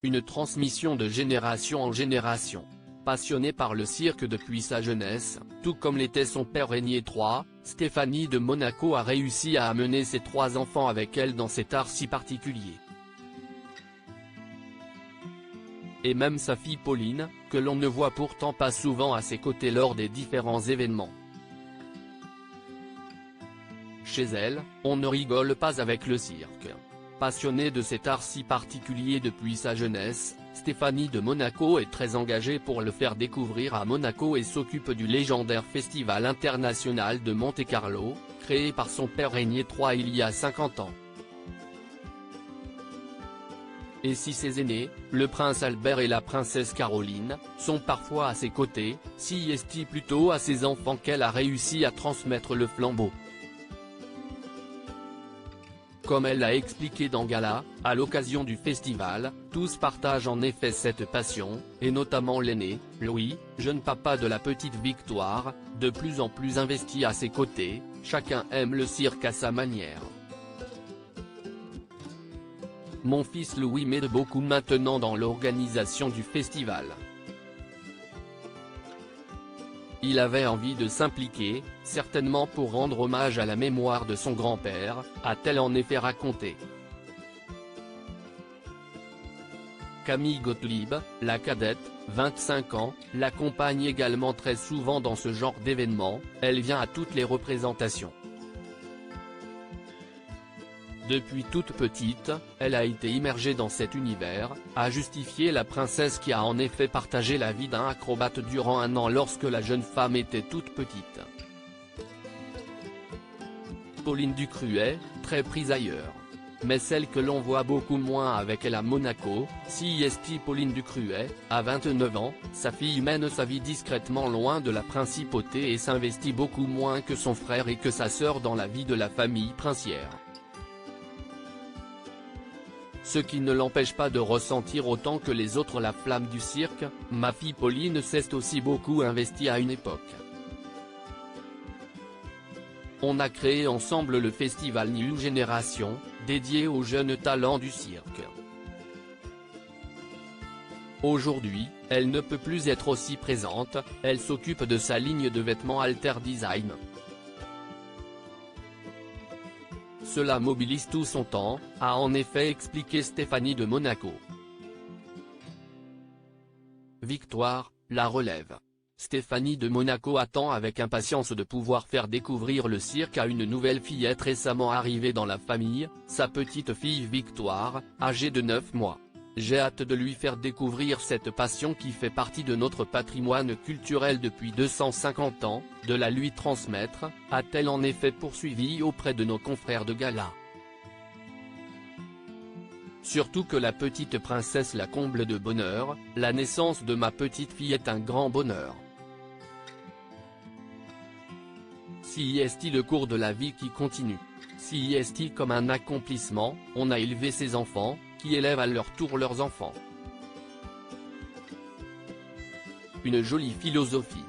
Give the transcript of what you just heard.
une transmission de génération en génération. Passionnée par le cirque depuis sa jeunesse, tout comme l'était son père Régnier III, Stéphanie de Monaco a réussi à amener ses 3 enfants avec elle dans cet art si particulier. Et même sa fille Pauline, que l'on ne voit pourtant pas souvent à ses côtés lors des différents événements. Chez elle, on ne rigole pas avec le cirque. Passionnée de cet art si particulier depuis sa jeunesse, Stéphanie de Monaco est très engagée pour le faire découvrir à Monaco et s'occupe du légendaire Festival international de Monte-Carlo, créé par son père Régnier III il y a 50 ans. Et si ses aînés, le prince Albert et la princesse Caroline, sont parfois à ses côtés, si est-il plutôt à ses enfants qu'elle a réussi à transmettre le flambeau. Comme elle l'a expliqué dans Gala, à l'occasion du festival, tous partagent en effet cette passion, et notamment l'aîné, Louis, jeune papa de la petite Victoire, de plus en plus investi à ses côtés. Chacun aime le cirque à sa manière. Mon fils Louis m'aide beaucoup maintenant dans l'organisation du festival. Il avait envie de s'impliquer, certainement pour rendre hommage à la mémoire de son grand-père, a-t-elle en effet raconté. Camille Gottlieb, la cadette, 25 ans, l'accompagne également très souvent dans ce genre d'événements, elle vient à toutes les représentations. Depuis toute petite, elle a été immergée dans cet univers, a justifié la princesse qui a en effet partagé la vie d'un acrobate durant 1 an lorsque la jeune femme était toute petite. Pauline Ducruet, très prise ailleurs. Mais celle que l'on voit beaucoup moins avec elle à Monaco, si est Pauline Ducruet, à 29 ans, sa fille mène sa vie discrètement loin de la principauté et s'investit beaucoup moins que son frère et que sa sœur dans la vie de la famille princière. Ce qui ne l'empêche pas de ressentir autant que les autres la flamme du cirque. Ma fille Pauline s'est aussi beaucoup investie à une époque. On a créé ensemble le festival New Génération, dédié aux jeunes talents du cirque. Aujourd'hui, elle ne peut plus être aussi présente, elle s'occupe de sa ligne de vêtements Alter Design. Cela mobilise tout son temps, a en effet expliqué Stéphanie de Monaco. Victoire, la relève. Stéphanie de Monaco attend avec impatience de pouvoir faire découvrir le cirque à une nouvelle fillette récemment arrivée dans la famille, sa petite fille Victoire, âgée de 9 mois. J'ai hâte de lui faire découvrir cette passion qui fait partie de notre patrimoine culturel depuis 250 ans, de la lui transmettre, a-t-elle en effet poursuivi auprès de nos confrères de Gala. Surtout que la petite princesse la comble de bonheur, la naissance de ma petite fille est un grand bonheur. Si est le cours de la vie qui continue. Si est comme un accomplissement, on a élevé ses enfants, qui élèvent à leur tour leurs enfants. Une jolie philosophie.